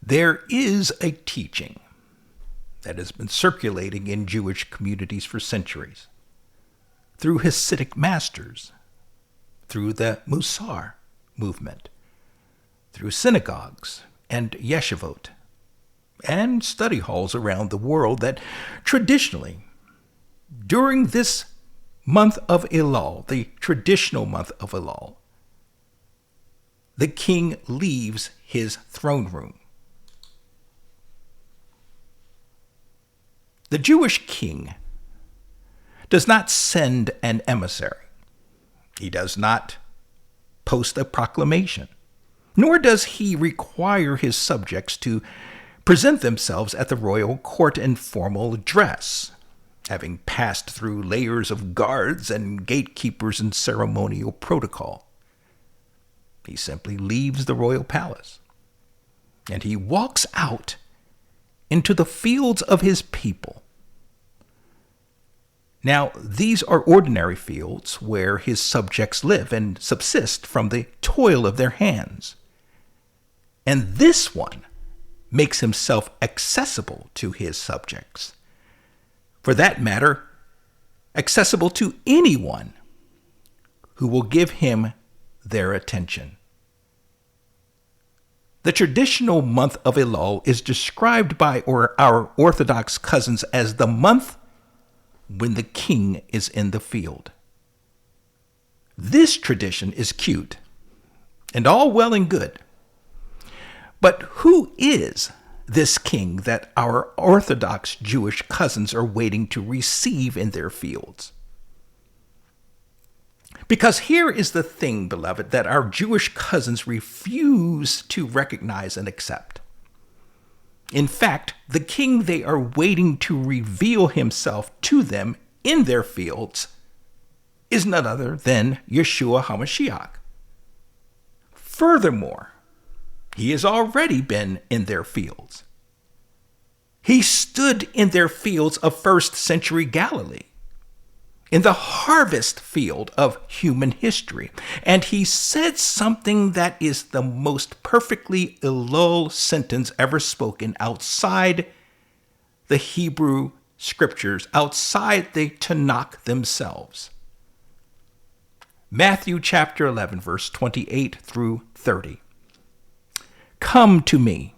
There is a teaching that has been circulating in Jewish communities for centuries, through Hasidic masters, through the Musar movement, through synagogues and yeshivot, and study halls around the world, that traditionally, during this month of Elul, the traditional month of Elul, the king leaves his throne room. The Jewish king does not send an emissary. He does not post a proclamation, nor does he require his subjects to present themselves at the royal court in formal dress, having passed through layers of guards and gatekeepers and ceremonial protocol. He simply leaves the royal palace, and he walks out into the fields of his people. Now, these are ordinary fields where his subjects live and subsist from the toil of their hands. And this one makes himself accessible to his subjects. For that matter, accessible to anyone who will give him their attention. The traditional month of Elul is described by our Orthodox cousins as the month when the king is in the field. This tradition is cute and all well and good. But who is this king that our Orthodox Jewish cousins are waiting to receive in their fields? Because here is the thing, beloved, that our Jewish cousins refuse to recognize and accept. In fact, the king they are waiting to reveal himself to them in their fields is none other than Yeshua HaMashiach. Furthermore, he has already been in their fields. He stood in their fields of first century Galilee, in the harvest field of human history. And he said something that is the most perfectly Elul sentence ever spoken outside the Hebrew scriptures, outside the Tanakh themselves. Matthew chapter 11, verse 28 through 30. Come to me,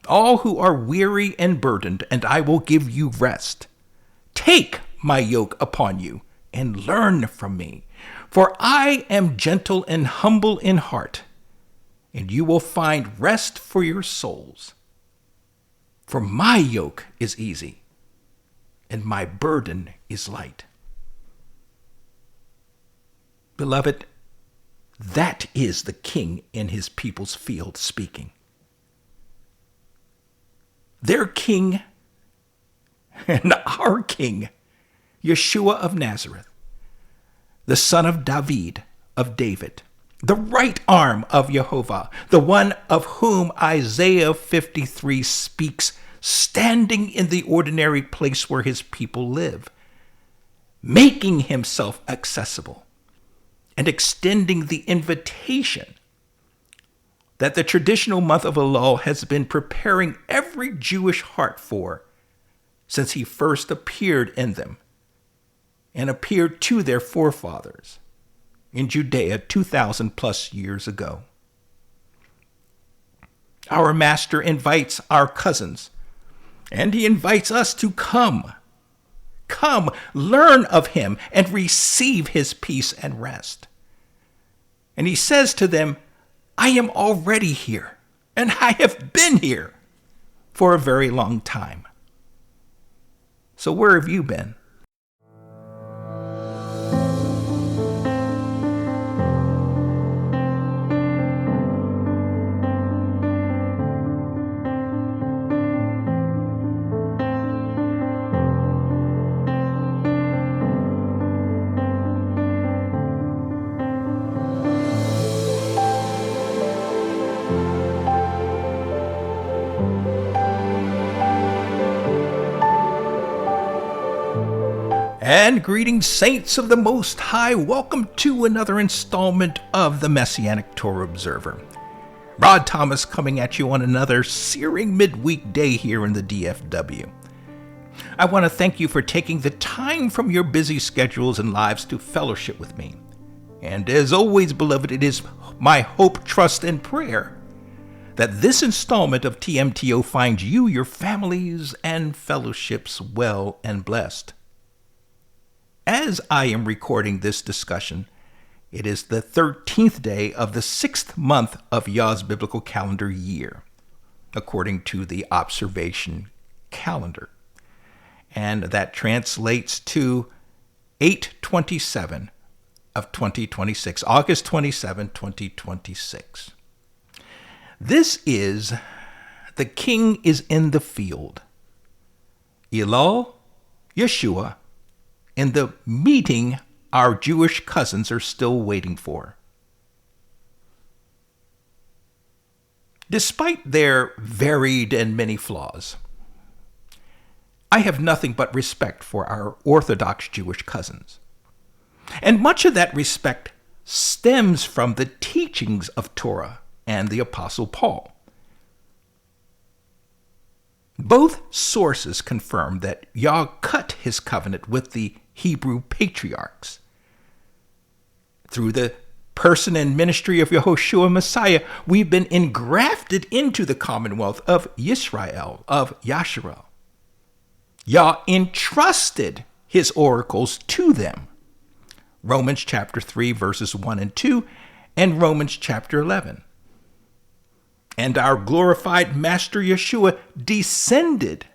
all who are weary and burdened, and I will give you rest. Take my yoke upon you and learn from me, for I am gentle and humble in heart, and you will find rest for your souls. For my yoke is easy and my burden is light. Beloved, that is the king in his people's field speaking. Their king and our king, Yeshua of Nazareth, the son of David, the right arm of Jehovah, the one of whom Isaiah 53 speaks, standing in the ordinary place where his people live, making himself accessible and extending the invitation that the traditional month of Elul has been preparing every Jewish heart for since he first appeared in them and appeared to their forefathers in Judea 2,000 plus years ago. Our master invites our cousins, and he invites us to come. Come, learn of him, and receive his peace and rest. And he says to them, I am already here, and I have been here for a very long time. So where have you been? And greetings, saints of the Most High. Welcome to another installment of the Messianic Torah Observer, Rod Thomas coming at you on another searing midweek day here in the DFW. I want to thank you for taking the time from your busy schedules and lives to fellowship with me. And as always, beloved, it is my hope, trust, and prayer that this installment of TMTO finds you, your families, and fellowships well and blessed. As I am recording this discussion, it is the 13th day of the 6th month of Yah's biblical calendar year, according to the observation calendar. And that translates to 8/27 of 2026, August 27, 2026. This is the King is in the field. Elul, Yeshua, in the meeting our Jewish cousins are still waiting for. Despite their varied and many flaws, I have nothing but respect for our Orthodox Jewish cousins. And much of that respect stems from the teachings of Torah and the Apostle Paul. Both sources confirm that Yah cut his covenant with the Hebrew patriarchs. Through the person and ministry of Yehoshua Messiah, we've been engrafted into the commonwealth of Yisrael, of Yasharel. Yah entrusted his oracles to them. Romans chapter 3, verses 1 and 2, and Romans chapter 11. And our glorified Master Yeshua descended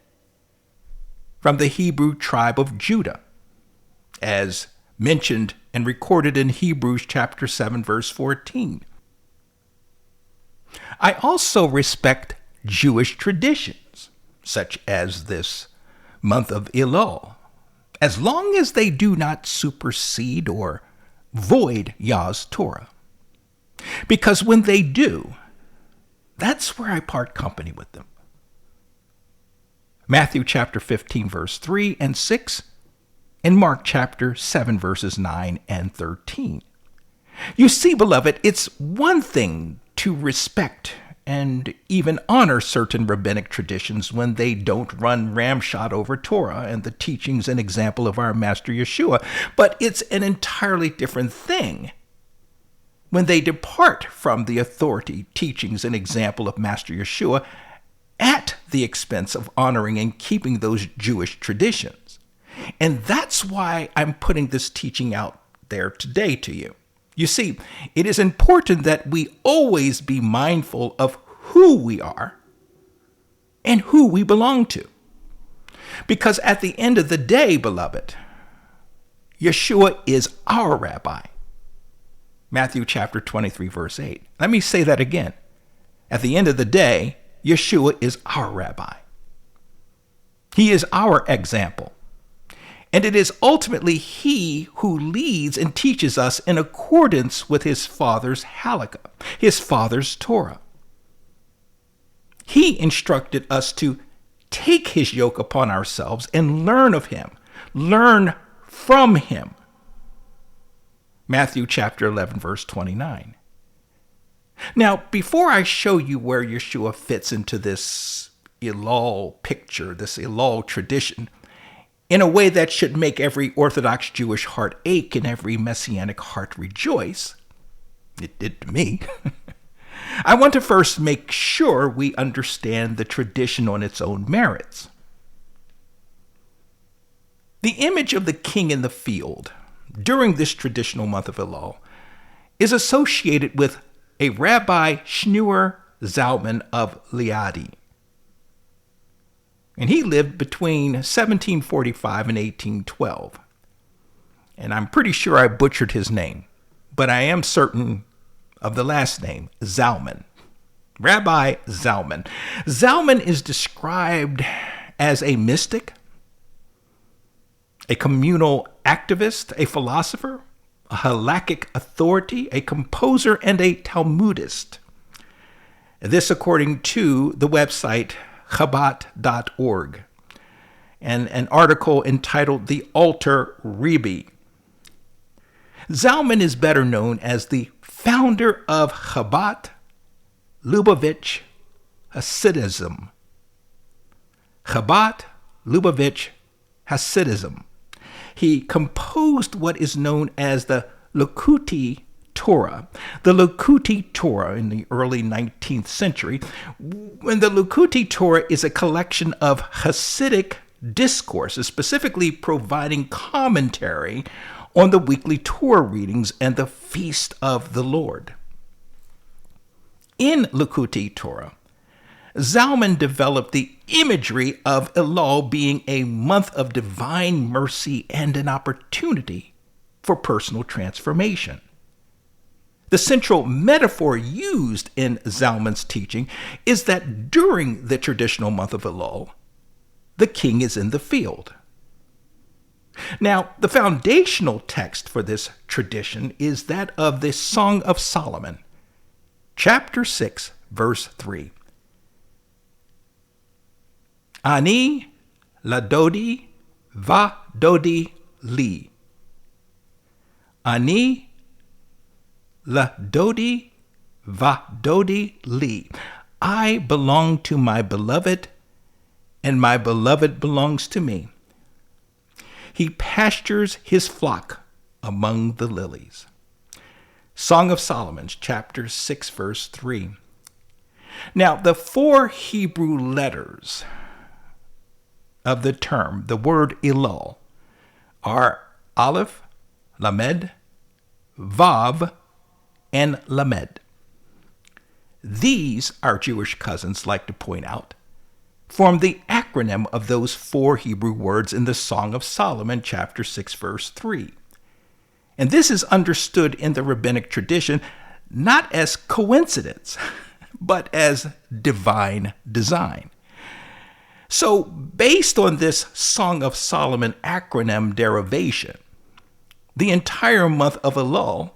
from the Hebrew tribe of Judah, as mentioned and recorded in Hebrews chapter 7, verse 14. I also respect Jewish traditions, such as this month of Elul, as long as they do not supersede or void Yah's Torah. Because when they do, that's where I part company with them. Matthew chapter 15, verse 3 and 6, and Mark chapter 7, verses 9 and 13. You see, beloved, it's one thing to respect and even honor certain rabbinic traditions when they don't run ramshot over Torah and the teachings and example of our Master Yeshua, but it's an entirely different thing when they depart from the authority, teachings, and example of Master Yeshua at the expense of honoring and keeping those Jewish traditions. And that's why I'm putting this teaching out there today to you. You see, it is important that we always be mindful of who we are and who we belong to. Because at the end of the day, beloved, Yeshua is our rabbi. Matthew chapter 23, verse 8. Let me say that again. At the end of the day, Yeshua is our rabbi. He is our example. And it is ultimately he who leads and teaches us in accordance with his father's halakha, his father's Torah. He instructed us to take his yoke upon ourselves and learn of him, learn from him. Matthew chapter 11, verse 29. Now, before I show you where Yeshua fits into this Elul picture, this Elul tradition, in a way that should make every Orthodox Jewish heart ache and every Messianic heart rejoice, it did to me, I want to first make sure we understand the tradition on its own merits. The image of the king in the field during this traditional month of Elul is associated with a Rabbi Shmuel Zalman of Liadi. And he lived between 1745 and 1812. And I'm pretty sure I butchered his name, but I am certain of the last name, Zalman. Rabbi Zalman. Zalman is described as a mystic, a communal activist, a philosopher, a halakhic authority, a composer, and a Talmudist. This according to the website Chabad.org, and an article entitled The Alter Rebbe. Zalman is better known as the founder of Chabad Lubavitch Hasidism. Chabad Lubavitch Hasidism. He composed what is known as the Likutei Torah. The Likutei Torah in the early 19th century, when the Likutei Torah is a collection of Hasidic discourses, specifically providing commentary on the weekly Torah readings and the Feast of the Lord. In Likutei Torah, Zalman developed the imagery of Elul being a month of divine mercy and an opportunity for personal transformation. The central metaphor used in Zalman's teaching is that during the traditional month of Elul, the king is in the field. Now, the foundational text for this tradition is that of the Song of Solomon, chapter 6, verse 3. Ani ladodi va dodi li. Ani ladodi va dodi li. I belong to my beloved, and my beloved belongs to me. He pastures his flock among the lilies. Song of Solomon, chapter 6, verse 3. Now, the 4 Hebrew letters of the term, the word Elul, are Aleph, Lamed, Vav, and Lamed. These, our Jewish cousins like to point out, form the acronym of those 4 Hebrew words in the Song of Solomon, chapter 6, verse 3. And this is understood in the rabbinic tradition not as coincidence, but as divine design. So, based on this Song of Solomon acronym derivation, the entire month of Elul,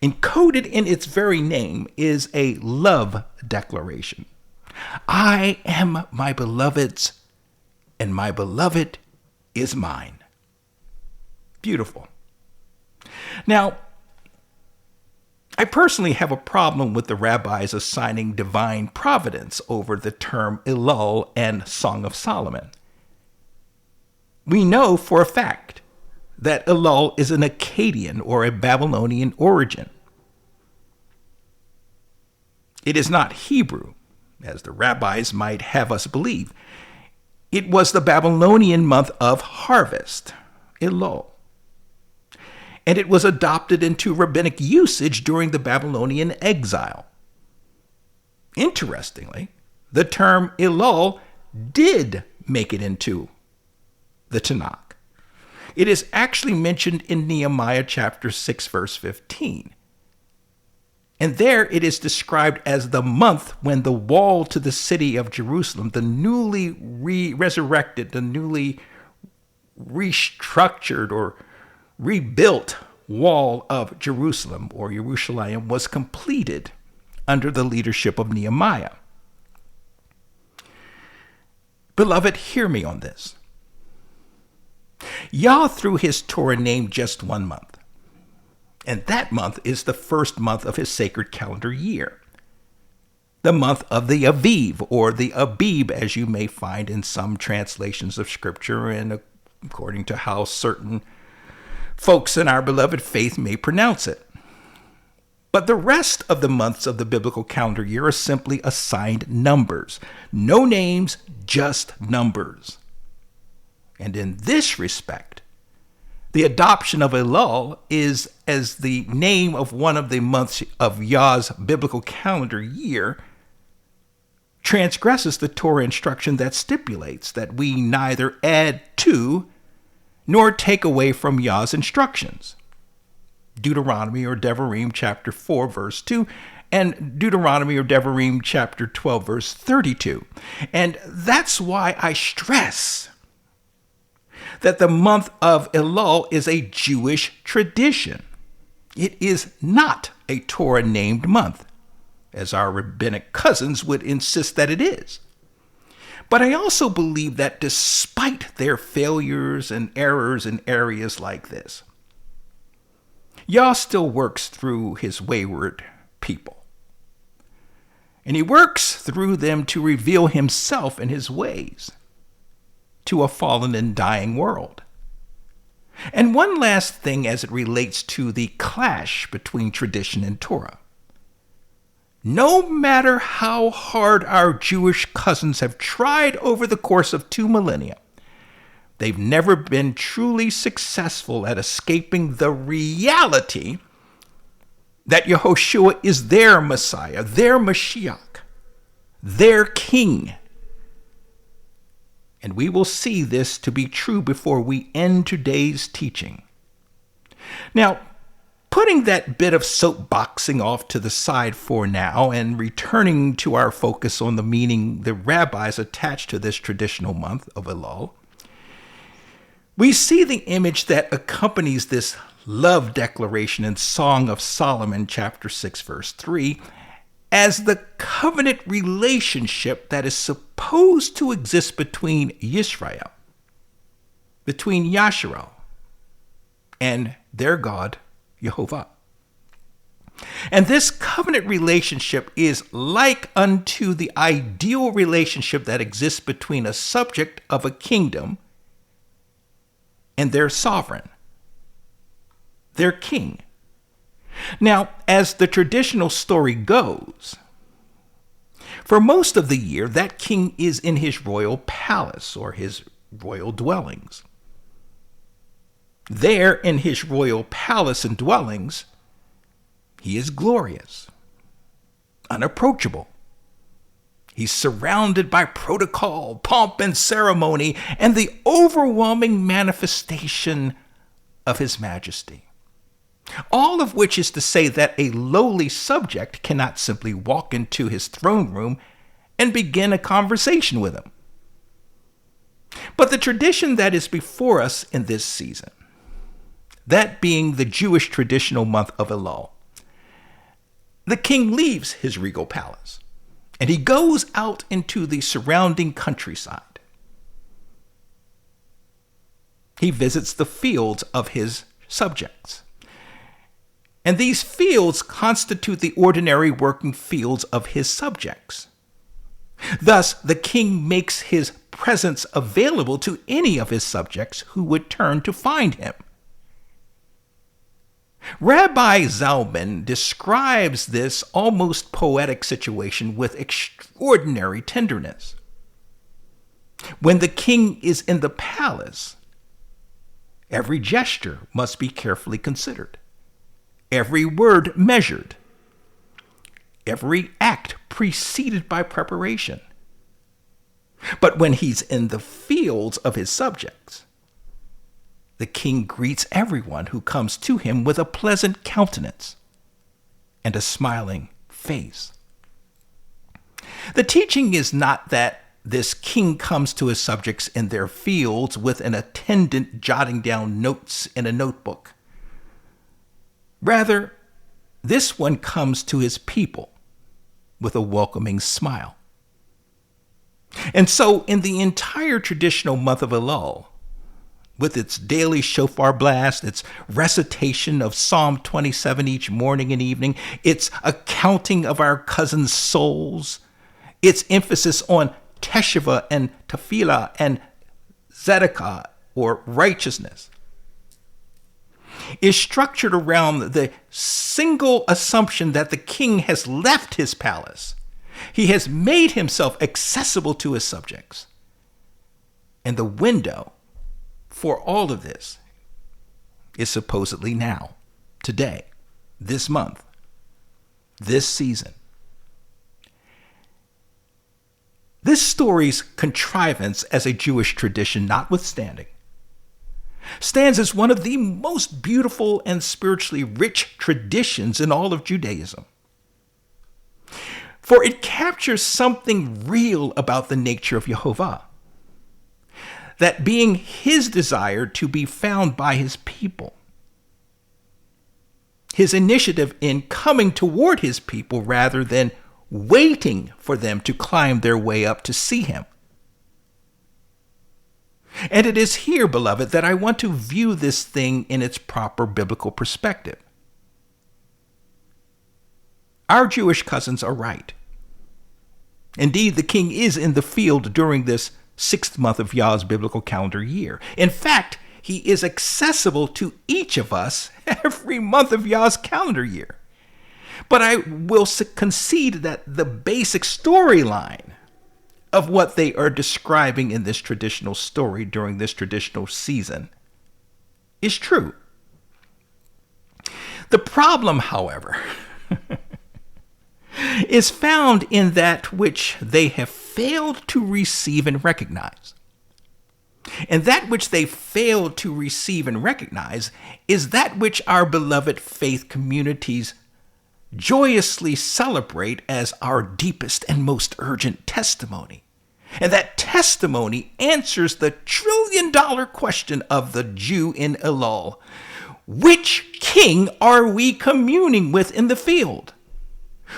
encoded in its very name, is a love declaration. I am my beloved's, and my beloved is mine. Beautiful. Now, I personally have a problem with the rabbis assigning divine providence over the term Elul and Song of Solomon. We know for a fact that Elul is an Akkadian or a Babylonian origin. It is not Hebrew, as the rabbis might have us believe. It was the Babylonian month of harvest, Elul. And it was adopted into rabbinic usage during the Babylonian exile. Interestingly, the term Elul did make it into the Tanakh. It is actually mentioned in Nehemiah chapter 6, verse 15. And there it is described as the month when the wall to the city of Jerusalem, the newly resurrected, the newly restructured or rebuilt wall of Jerusalem, or Yerushalayim, was completed under the leadership of Nehemiah. Beloved, hear me on this. Yah, through his Torah, named just one month. And that month is the first month of his sacred calendar year. The month of the Aviv, or the Abib, as you may find in some translations of Scripture, and according to how certain folks in our beloved faith may pronounce it. But the rest of the months of the biblical calendar year are simply assigned numbers. No names, just numbers. And in this respect, the adoption of Elul is as the name of one of the months of Yah's biblical calendar year transgresses the Torah instruction that stipulates that we neither add to nor take away from Yah's instructions. Deuteronomy or Devarim chapter 4 verse 2 and Deuteronomy or Devarim chapter 12 verse 32. And that's why I stress that the month of Elul is a Jewish tradition. It is not a Torah-named month, as our rabbinic cousins would insist that it is. But I also believe that despite their failures and errors in areas like this, Yah still works through his wayward people. And he works through them to reveal himself and his ways to a fallen and dying world. And one last thing as it relates to the clash between tradition and Torah. No matter how hard our Jewish cousins have tried over the course of 2 millennia, they've never been truly successful at escaping the reality that Yehoshua is their Messiah, their Mashiach, their King. And we will see this to be true before we end today's teaching. Now, putting that bit of soapboxing off to the side for now and returning to our focus on the meaning the rabbis attach to this traditional month of Elul, we see the image that accompanies this love declaration in Song of Solomon, chapter 6, verse 3, as the covenant relationship that is supposed to exist between Yisrael, between Yasharel, and their God, Yehovah. And this covenant relationship is like unto the ideal relationship that exists between a subject of a kingdom and their sovereign, their king. Now, as the traditional story goes, for most of the year, that king is in his royal palace or his royal dwellings. There, in his royal palace and dwellings, he is glorious, unapproachable. He's surrounded by protocol, pomp, and ceremony, and the overwhelming manifestation of his majesty. All of which is to say that a lowly subject cannot simply walk into his throne room and begin a conversation with him. But the tradition that is before us in this season, that being the Jewish traditional month of Elul, the king leaves his regal palace and he goes out into the surrounding countryside. He visits the fields of his subjects. And these fields constitute the ordinary working fields of his subjects. Thus, the king makes his presence available to any of his subjects who would turn to find him. Rabbi Zalman describes this almost poetic situation with extraordinary tenderness. When the king is in the palace, every gesture must be carefully considered, every word measured, every act preceded by preparation. But when he's in the fields of his subjects, the king greets everyone who comes to him with a pleasant countenance and a smiling face. The teaching is not that this king comes to his subjects in their fields with an attendant jotting down notes in a notebook. Rather, this one comes to his people with a welcoming smile. And so, in the entire traditional month of Elul, with its daily shofar blast, its recitation of Psalm 27 each morning and evening, its accounting of our cousins' souls, its emphasis on teshuvah and tefillah and tzedakah, or righteousness, is structured around the single assumption that the king has left his palace. He has made himself accessible to his subjects. And the window for all of this is supposedly now, today, this month, this season. This story's contrivance as a Jewish tradition notwithstanding, stands as one of the most beautiful and spiritually rich traditions in all of Judaism. For it captures something real about the nature of Yehovah, that being his desire to be found by his people, his initiative in coming toward his people rather than waiting for them to climb their way up to see him. And it is here, beloved, that I want to view this thing in its proper biblical perspective. Our Jewish cousins are right. Indeed, the king is in the field during this 6th month of Yah's biblical calendar year. In fact, he is accessible to each of us every month of Yah's calendar year. But I will concede that the basic storyline of what they are describing in this traditional story during this traditional season is true. The problem, however, is found in that which they have failed to receive and recognize. And that which they failed to receive and recognize is that which our beloved faith communities joyously celebrate as our deepest and most urgent testimony. And that testimony answers the trillion-dollar question of the Jew in Elul. Which king are we communing with in the field?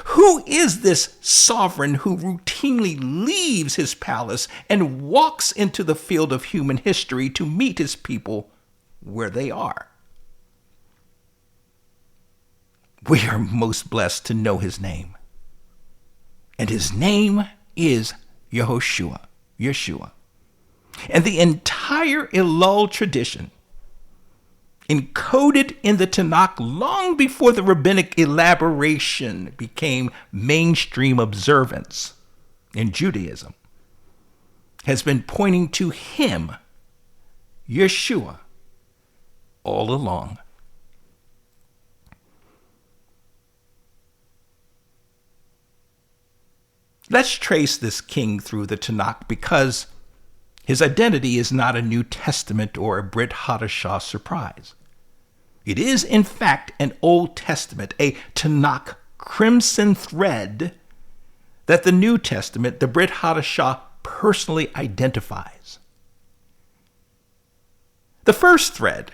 Who is this sovereign who routinely leaves his palace and walks into the field of human history to meet his people where they are? We are most blessed to know his name. And his name is Yeshua. And the entire Elul tradition, encoded in the Tanakh long before the rabbinic elaboration became mainstream observance in Judaism, has been pointing to him, Yeshua, all along. Let's trace this king through the Tanakh because his identity is not a New Testament or a Brit Chadasha surprise. It is, in fact, an Old Testament, a Tanakh crimson thread that the New Testament, the Brit Chadasha, personally identifies. The first thread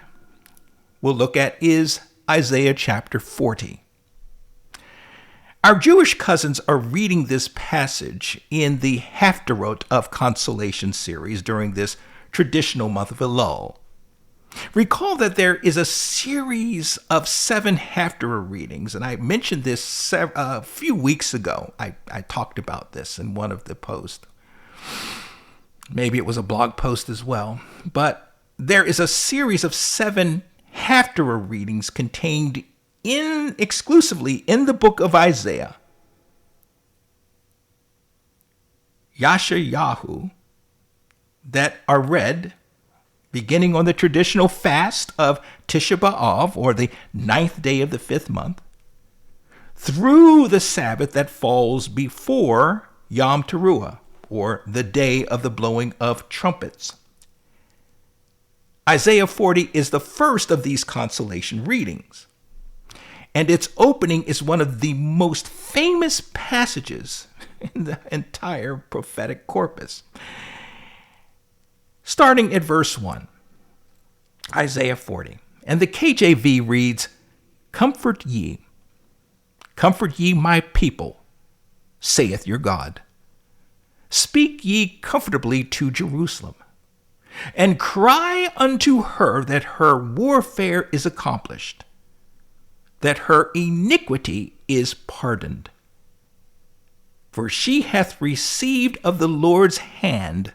we'll look at is Isaiah chapter 40. Our Jewish cousins are reading this passage in the Haftarot of Consolation series during this traditional month of Elul. Recall that there is a series of 7 Haftarah readings, and I mentioned this a few weeks ago. I talked about this in one of the posts. Maybe it was a blog post as well. But there is a series of 7 Haftarah readings contained exclusively in the book of Isaiah. Yeshayahu, that are read beginning on the traditional fast of Tisha B'Av, or the 9th day of the 5th month, through the Sabbath that falls before Yom Teruah, or the day of the blowing of trumpets. Isaiah 40 is the first of these consolation readings, and its opening is one of the most famous passages in the entire prophetic corpus. Starting at verse 1, Isaiah 40. And the KJV reads, comfort ye my people, saith your God. Speak ye comfortably to Jerusalem, and cry unto her that her warfare is accomplished, that her iniquity is pardoned. For she hath received of the Lord's hand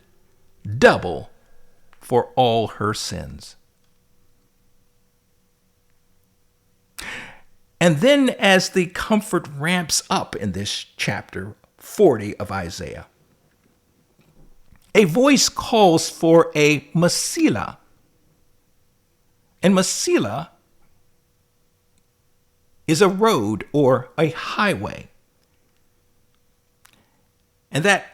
double for all her sins. And then as the comfort ramps up in this chapter 40 of Isaiah, a voice calls for a Messilah. And Messilah is a road or a highway. And that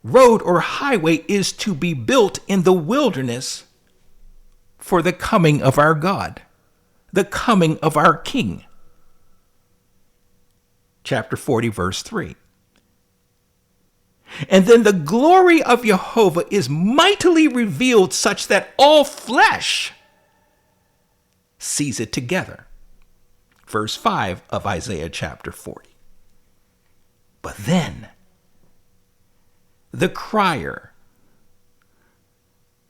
road or highway is to be built in the wilderness for the coming of our God, the coming of our King. Chapter 40, verse 3. And then the glory of Jehovah is mightily revealed such that all flesh sees it together. Verse 5 of Isaiah chapter 40. But then the crier,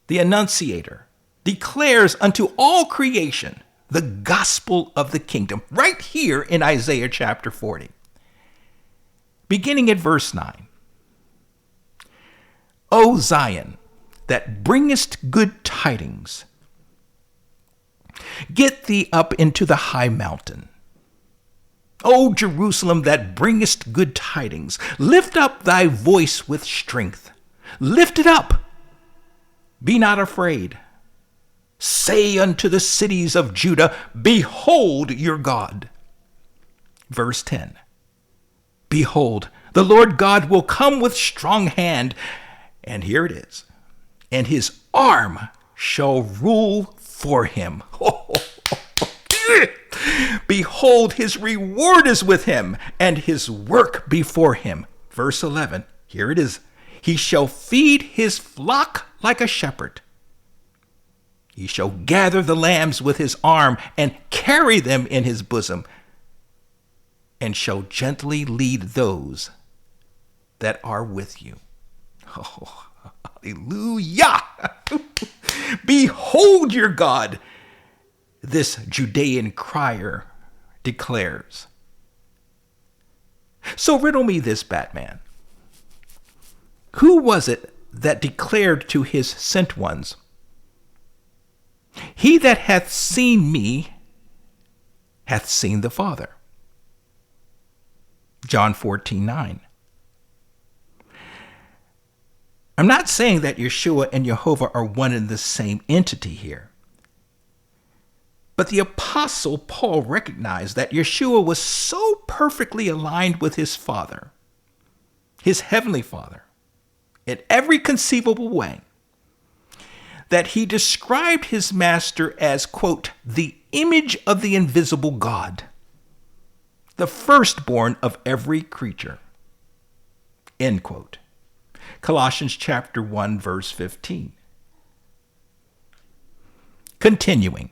the annunciator, declares unto all creation the gospel of the kingdom, right here in Isaiah chapter 40. Beginning at verse 9. O Zion, that bringest good tidings, get thee up into the high mountain. O Jerusalem, that bringest good tidings, lift up thy voice with strength. Lift it up. Be not afraid. Say unto the cities of Judah, behold your God. Verse 10. Behold, the Lord God will come with strong hand, and here it is, and his arm shall rule for him. Behold, his reward is with him, and his work before him. Verse 11, here it is. He shall feed his flock like a shepherd. He shall gather the lambs with his arm and carry them in his bosom, and shall gently lead those that are with you. Oh, hallelujah! Behold your God, this Judean crier declares. So riddle me this, Batman. Who was it that declared to his sent ones, he that hath seen me hath seen the Father? John 14:9. I'm not saying that Yeshua and Jehovah are one and the same entity here. But the Apostle Paul recognized that Yeshua was so perfectly aligned with his Father, his heavenly Father, in every conceivable way, that he described his master as, quote, the image of the invisible God, the firstborn of every creature, end quote. Colossians chapter 1, verse 15. Continuing,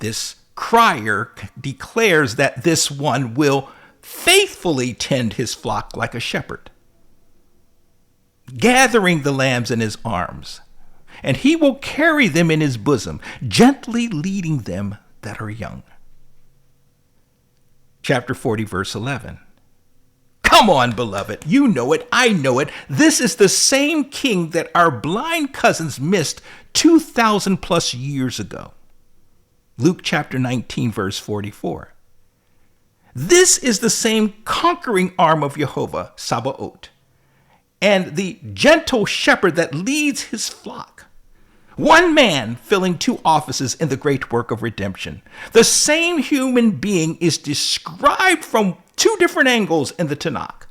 this crier declares that this one will faithfully tend his flock like a shepherd, gathering the lambs in his arms, and he will carry them in his bosom, gently leading them that are young. Chapter 40, verse 11. Come on, beloved. You know it. I know it. This is the same king that our blind cousins missed 2,000 plus years ago. Luke chapter 19, verse 44. This is the same conquering arm of Jehovah, Sabaoth, and the gentle shepherd that leads his flock. One man filling two offices in the great work of redemption. The same human being is described from two different angles in the Tanakh,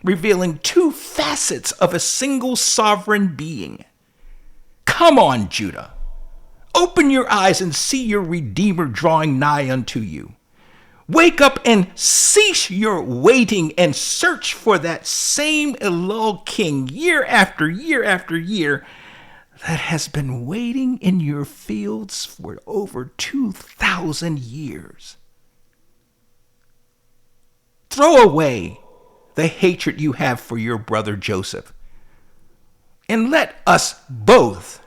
revealing two facets of a single sovereign being. Come on, Judah. Open your eyes and see your Redeemer drawing nigh unto you. Wake up and cease your waiting and search for that same Elul king year after year after year that has been waiting in your fields for over 2,000 years. Throw away the hatred you have for your brother Joseph, and let us both,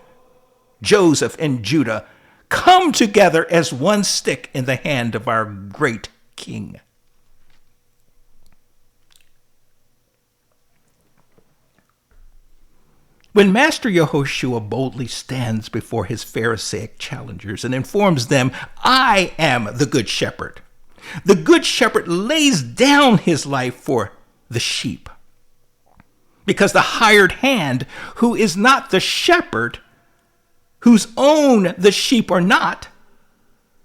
Joseph and Judah, come together as one stick in the hand of our great king. When Master Yehoshua boldly stands before his Pharisaic challengers and informs them, I am the good shepherd, the good shepherd lays down his life for the sheep. Because the hired hand, who is not the shepherd, whose own the sheep are not,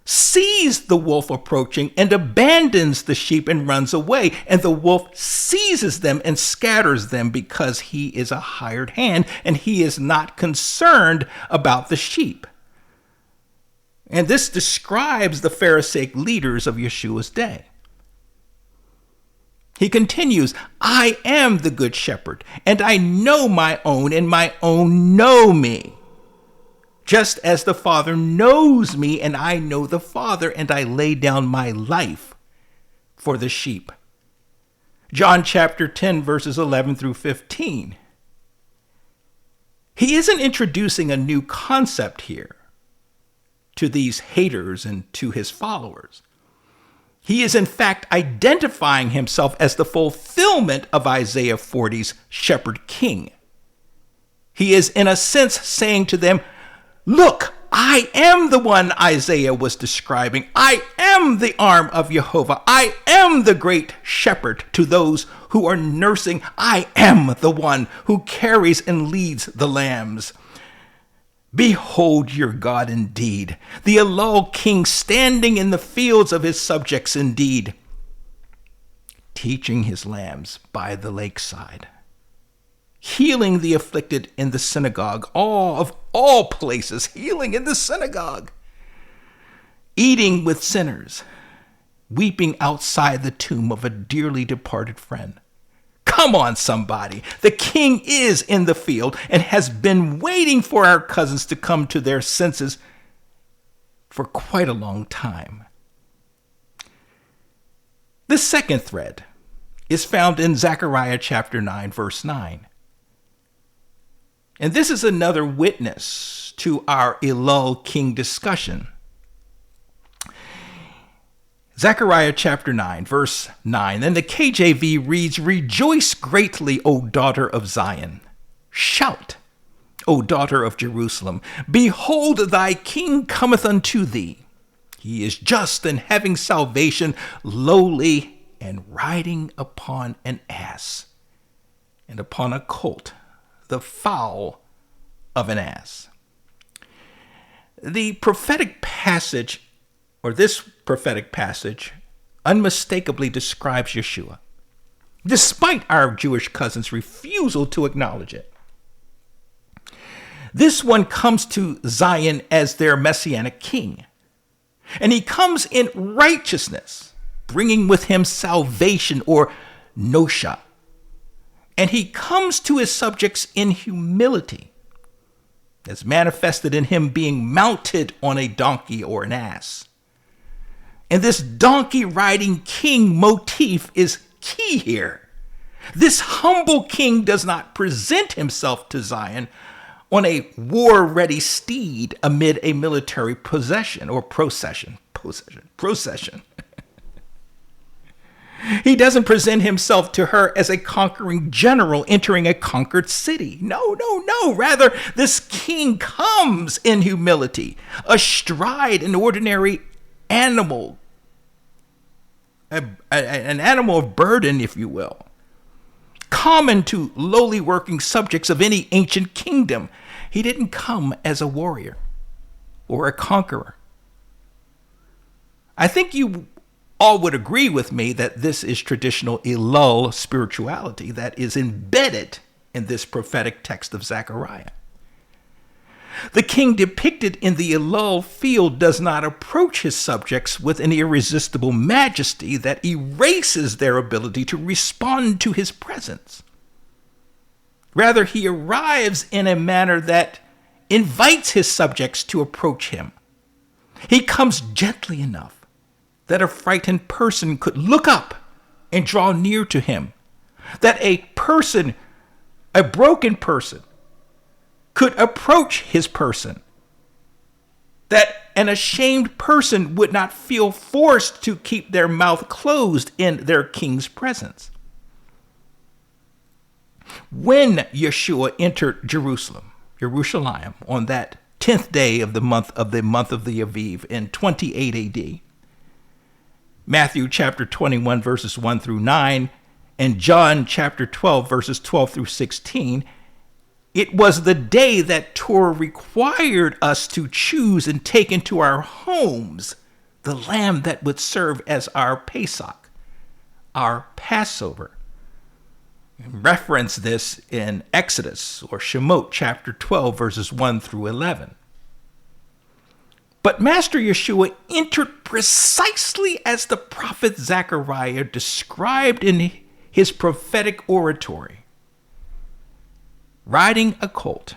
sees the wolf approaching and abandons the sheep and runs away. And the wolf seizes them and scatters them because he is a hired hand and he is not concerned about the sheep. And this describes the Pharisaic leaders of Yeshua's day. He continues, I am the good shepherd, and I know my own, and my own know me. Just as the Father knows me, and I know the Father, and I lay down my life for the sheep. John chapter 10, verses 11 through 15. He isn't introducing a new concept here to these haters and to his followers. He is in fact identifying himself as the fulfillment of Isaiah 40's shepherd king. He is in a sense saying to them, look, I am the one Isaiah was describing. I am the arm of Jehovah. I am the great shepherd to those who are nursing. I am the one who carries and leads the lambs. Behold your God indeed, the Elul king standing in the fields of his subjects indeed, teaching his lambs by the lakeside, healing the afflicted in the synagogue, of all places, healing in the synagogue, eating with sinners, weeping outside the tomb of a dearly departed friend. Come on, somebody. The king is in the field and has been waiting for our cousins to come to their senses for quite a long time. The second thread is found in Zechariah chapter 9, verse 9. And this is another witness to our Elul king discussion. Zechariah chapter 9, verse 9. Then the KJV reads, rejoice greatly, O daughter of Zion. Shout, O daughter of Jerusalem. Behold, thy king cometh unto thee. He is just and having salvation, lowly, and riding upon an ass, and upon a colt, the foal of an ass. The prophetic passage, or this prophetic passage, unmistakably describes Yeshua, despite our Jewish cousins' refusal to acknowledge it. This one comes to Zion as their Messianic king, and he comes in righteousness, bringing with him salvation, or nosha. And he comes to his subjects in humility, as manifested in him being mounted on a donkey or an ass. And this donkey riding king motif is key here. This humble king does not present himself to Zion on a war-ready steed amid a military procession. He doesn't present himself to her as a conquering general entering a conquered city. No. Rather, this king comes in humility, astride an ordinary animal, an animal of burden, if you will, common to lowly working subjects of any ancient kingdom. He didn't come as a warrior or a conqueror. I think you all would agree with me that this is traditional Elul spirituality that is embedded in this prophetic text of Zechariah. The king depicted in the Elul field does not approach his subjects with an irresistible majesty that erases their ability to respond to his presence. Rather, he arrives in a manner that invites his subjects to approach him. He comes gently enough that a frightened person could look up and draw near to him, that a broken person, could approach his person, that an ashamed person would not feel forced to keep their mouth closed in their king's presence. When Yeshua entered Jerusalem, on that 10th day of the month of the Aviv in 28 AD, Matthew chapter 21 verses 1 through 9, and John chapter 12 verses 12 through 16, it was the day that Torah required us to choose and take into our homes the lamb that would serve as our Pesach, our Passover. Reference this in Exodus or Shemot chapter 12 verses 1 through 11. But Master Yeshua entered precisely as the prophet Zechariah described in his prophetic oratory, riding a colt,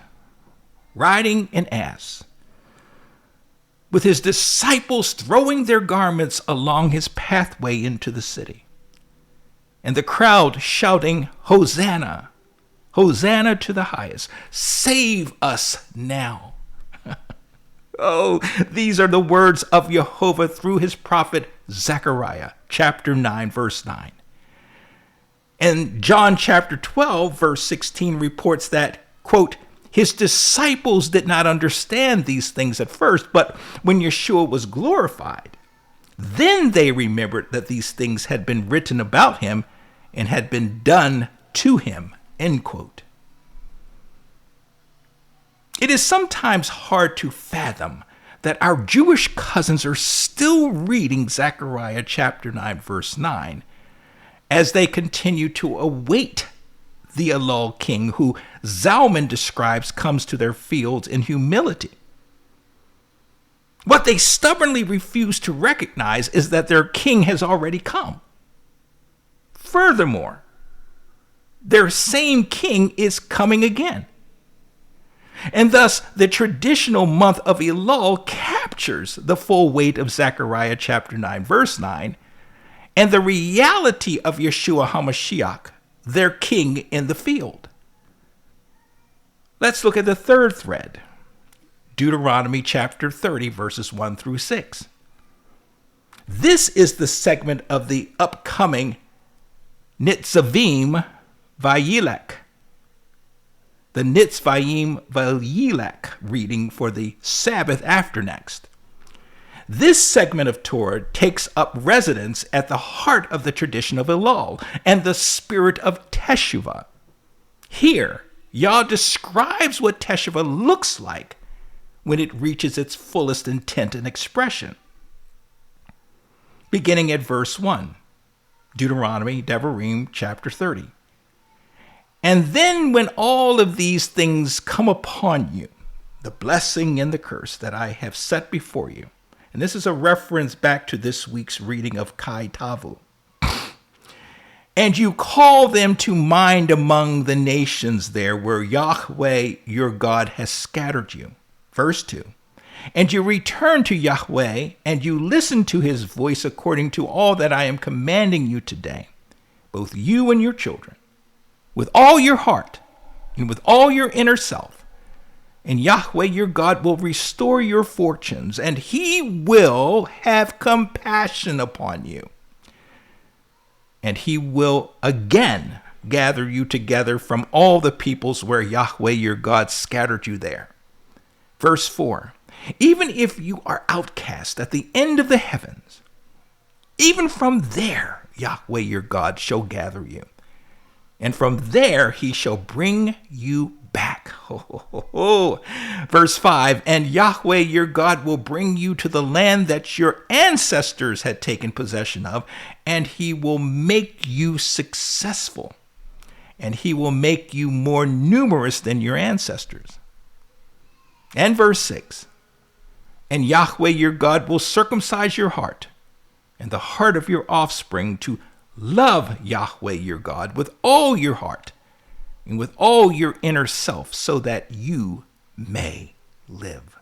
riding an ass, with his disciples throwing their garments along his pathway into the city, and the crowd shouting, Hosanna, Hosanna to the highest, save us now. Oh, these are the words of Jehovah through his prophet Zechariah, chapter 9, verse 9. And John chapter 12, verse 16 reports that, quote, His disciples did not understand these things at first, but when Yeshua was glorified, then they remembered that these things had been written about him and had been done to him. End quote. It is sometimes hard to fathom that our Jewish cousins are still reading Zechariah chapter 9, verse 9, as they continue to await the Elul king, who Zalman describes comes to their fields in humility. What they stubbornly refuse to recognize is that their king has already come. Furthermore, their same king is coming again. And thus, the traditional month of Elul captures the full weight of Zechariah chapter 9, verse 9, and the reality of Yeshua HaMashiach, their king in the field. Let's look at the third thread, Deuteronomy chapter 30, verses 1 through 6. This is the segment of the upcoming Nitzavim Vayilek, the Nitzvayim Vayilek reading for the Sabbath after next. This segment of Torah takes up residence at the heart of the tradition of Elul and the spirit of Teshuvah. Here, Yah describes what Teshuvah looks like when it reaches its fullest intent and expression. Beginning at verse 1, Deuteronomy, Devarim, chapter 30. And then when all of these things come upon you, the blessing and the curse that I have set before you, and this is a reference back to this week's reading of Kai Tavu, and you call them to mind among the nations there where Yahweh your God has scattered you. Verse 2. And you return to Yahweh, and you listen to his voice according to all that I am commanding you today, both you and your children, with all your heart and with all your inner self. And Yahweh your God will restore your fortunes, and he will have compassion upon you. And he will again gather you together from all the peoples where Yahweh your God scattered you there. Verse 4, even if you are outcast at the end of the heavens, even from there Yahweh your God shall gather you, and from there he shall bring you back. Verse 5, and Yahweh your God will bring you to the land that your ancestors had taken possession of, and he will make you successful, and he will make you more numerous than your ancestors. And verse 6, and Yahweh your God will circumcise your heart and the heart of your offspring to love Yahweh your God with all your heart and with all your inner self, so that you may live.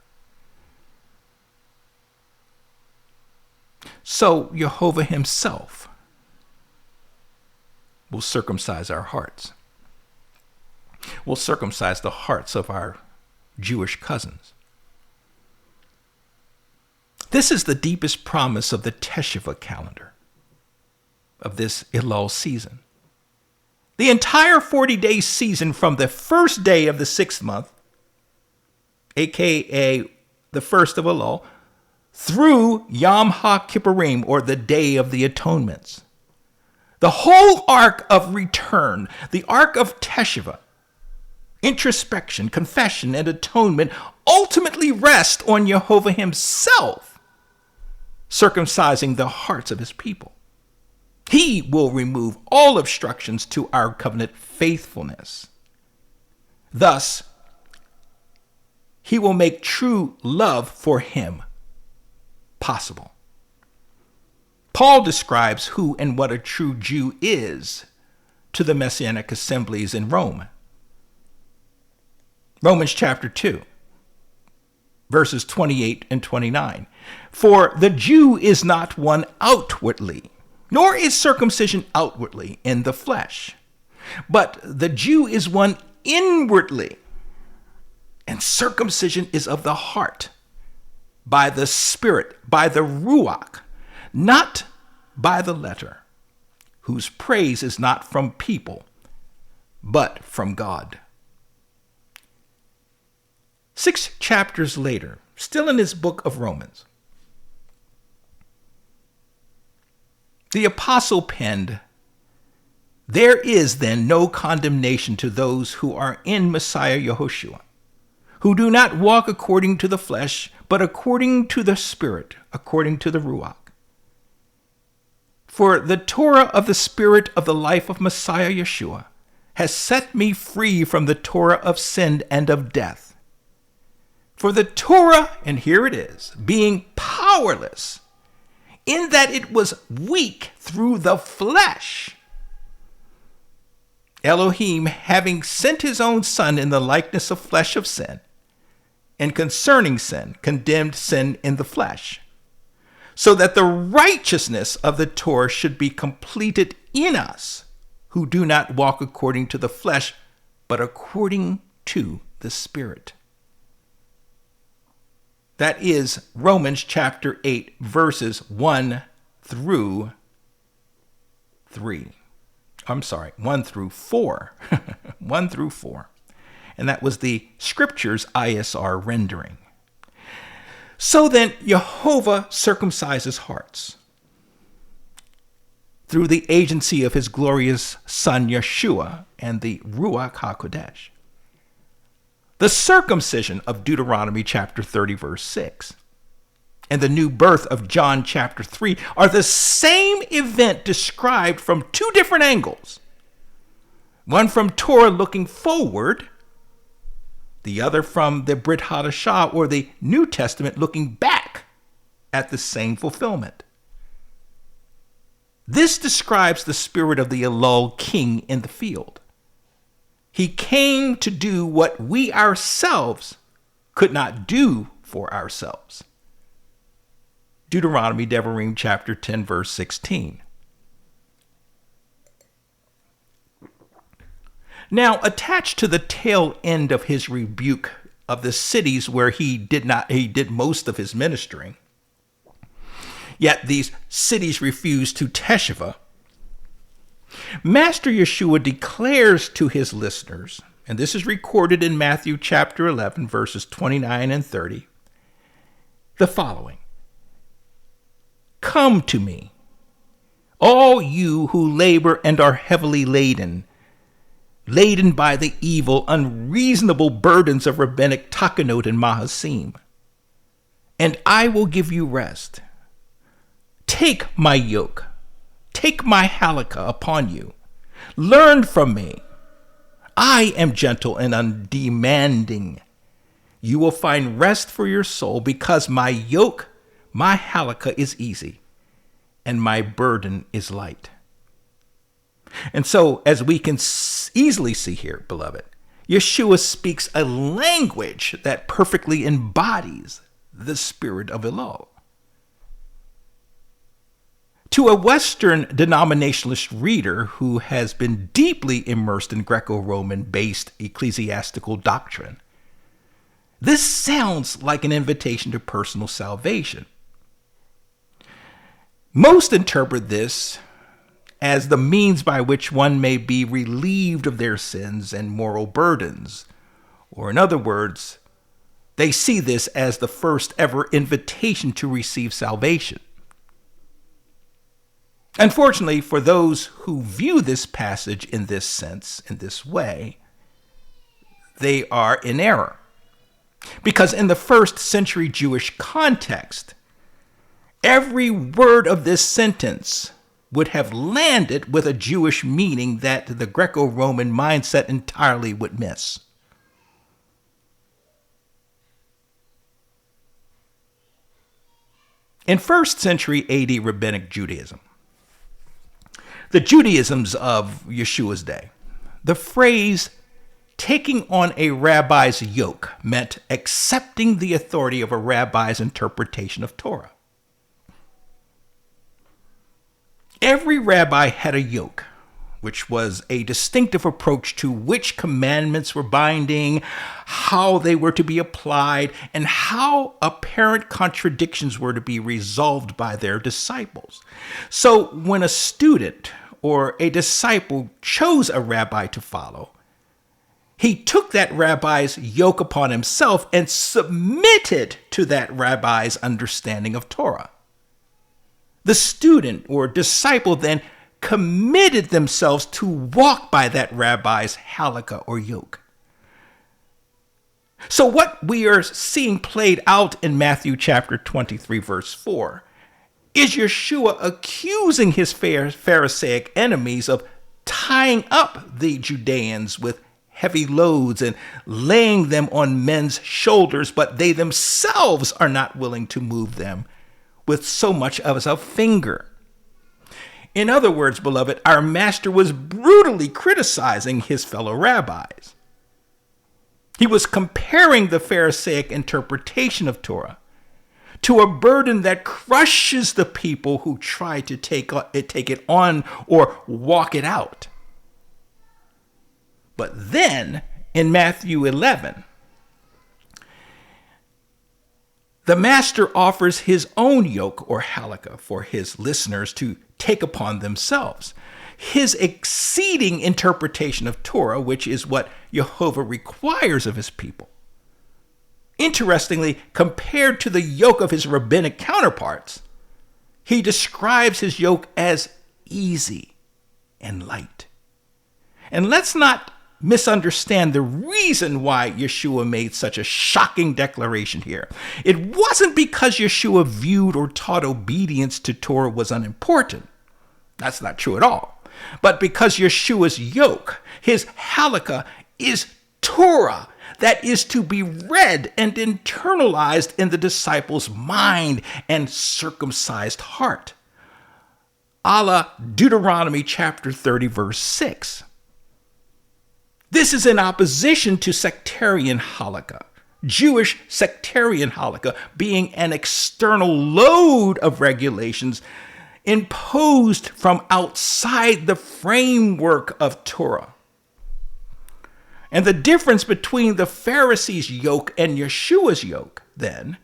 So Jehovah himself will circumcise our hearts. Will circumcise the hearts of our Jewish cousins. This is the deepest promise of the Teshuvah calendar of this Elul season. The entire 40-day season from the first day of the 6th month, aka the first of Elul, through Yom HaKippurim, or the Day of the Atonements. The whole arc of return, the arc of Teshuvah, introspection, confession, and atonement ultimately rest on Jehovah himself, circumcising the hearts of his people. He will remove all obstructions to our covenant faithfulness. Thus, he will make true love for him possible. Paul describes who and what a true Jew is to the Messianic assemblies in Rome. Romans chapter 2, verses 28 and 29. For the Jew is not one outwardly, nor is circumcision outwardly in the flesh, but the Jew is one inwardly, and circumcision is of the heart, by the Spirit, by the Ruach, not by the letter, whose praise is not from people, but from God. 6 chapters later, still in his book of Romans, the apostle penned, "There is then no condemnation to those who are in Messiah Yehoshua, who do not walk according to the flesh, but according to the Spirit, according to the Ruach. For the Torah of the Spirit of the life of Messiah Yeshua has set me free from the Torah of sin and of death. For the Torah," and here it is, "being powerless, in that it was weak through the flesh, Elohim, having sent his own Son in the likeness of flesh of sin, and concerning sin, condemned sin in the flesh, so that the righteousness of the Torah should be completed in us, who do not walk according to the flesh, but according to the Spirit." That is Romans chapter 8, verses 1 through 3. I'm sorry, 1 through 4. 1 through 4. And that was the Scripture's ISR rendering. So then, Jehovah circumcises hearts through the agency of his glorious Son, Yeshua, and the Ruach HaKodesh. The circumcision of Deuteronomy chapter 30, verse 6, and the new birth of John chapter 3 are the same event described from 2 different angles. One from Torah looking forward, the other from the Brit Chadasha, or the New Testament, looking back at the same fulfillment. This describes the spirit of the Elul king in the field. He came to do what we ourselves could not do for ourselves. Deuteronomy, Devarim, chapter 10, verse 16. Now, attached to the tail end of his rebuke of the cities where he did most of his ministering, yet these cities refused to teshuvah, Master Yeshua declares to his listeners, and this is recorded in Matthew chapter 11, verses 29 and 30, the following: "Come to me, all you who labor and are heavily laden by the evil, unreasonable burdens of rabbinic takanot and mahasim, and I will give you rest. Take my yoke, take my halakha upon you. Learn from me. I am gentle and undemanding. You will find rest for your soul, because my yoke, my halakha, is easy, and my burden is light." And so, as we can easily see here, beloved, Yeshua speaks a language that perfectly embodies the spirit of Elul. To a Western denominationalist reader who has been deeply immersed in Greco-Roman based ecclesiastical doctrine, this sounds like an invitation to personal salvation. Most interpret this as the means by which one may be relieved of their sins and moral burdens. Or in other words, they see this as the first ever invitation to receive salvation. Unfortunately, for those who view this passage in this sense, in this way, they are in error. Because in the first century Jewish context, every word of this sentence would have landed with a Jewish meaning that the Greco-Roman mindset entirely would miss. In first century AD rabbinic Judaism, the Judaisms of Yeshua's day, the phrase taking on a rabbi's yoke meant accepting the authority of a rabbi's interpretation of Torah. Every rabbi had a yoke, which was a distinctive approach to which commandments were binding, how they were to be applied, and how apparent contradictions were to be resolved by their disciples. So when a student or a disciple chose a rabbi to follow, He took that rabbi's yoke upon himself and submitted to that rabbi's understanding of Torah. The student or disciple then committed themselves to walk by that rabbi's halakha or yoke. So what we are seeing played out in Matthew chapter 23, verse 4, is Yeshua accusing his Pharisaic enemies of tying up the Judeans with heavy loads and laying them on men's shoulders, but they themselves are not willing to move them with so much as a finger. In other words, beloved, our master was brutally criticizing his fellow rabbis. He was comparing the Pharisaic interpretation of Torah to a burden that crushes the people who try to take it on or walk it out. But then, in Matthew 11, the master offers his own yoke or halakha for his listeners to take upon themselves. His exceeding interpretation of Torah, which is what Jehovah requires of his people. Interestingly, compared to the yoke of his rabbinic counterparts, he describes his yoke as easy and light. And let's not misunderstand the reason why Yeshua made such a shocking declaration here. It wasn't because Yeshua viewed or taught obedience to Torah was unimportant. That's not true at all. But because Yeshua's yoke, his halakha, is Torah that is to be read and internalized in the disciples' mind and circumcised heart. A la Deuteronomy chapter 30, verse 6. This is in opposition to sectarian halakha, Jewish sectarian halakha being an external load of regulations imposed from outside the framework of Torah. And the difference between the Pharisees' yoke and Yeshua's yoke, then,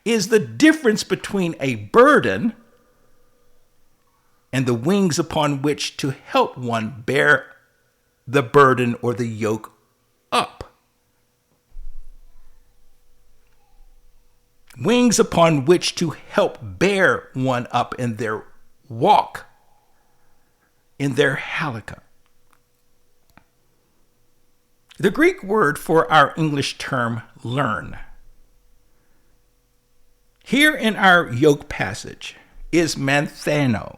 is the difference between a burden and the wings upon which to help one bear the burden or the yoke up. Wings upon which to help bear one up in their walk, in their halakha. The Greek word for our English term learn here in our yoke passage is manthano.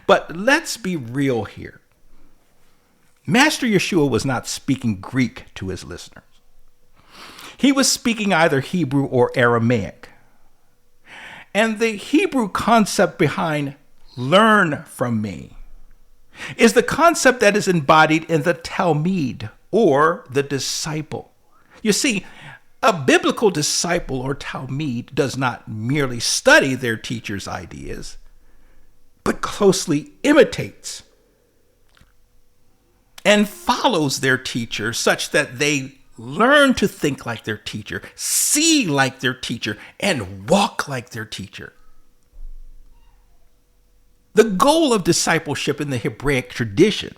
But let's be real here. Master Yeshua was not speaking Greek to his listeners. He was speaking either Hebrew or Aramaic. And the Hebrew concept behind learn from me is the concept that is embodied in the Talmud or the disciple. You see, a biblical disciple or Talmud does not merely study their teacher's ideas, but closely imitates and follows their teacher such that they learn to think like their teacher, see like their teacher, and walk like their teacher. The goal of discipleship in the Hebraic tradition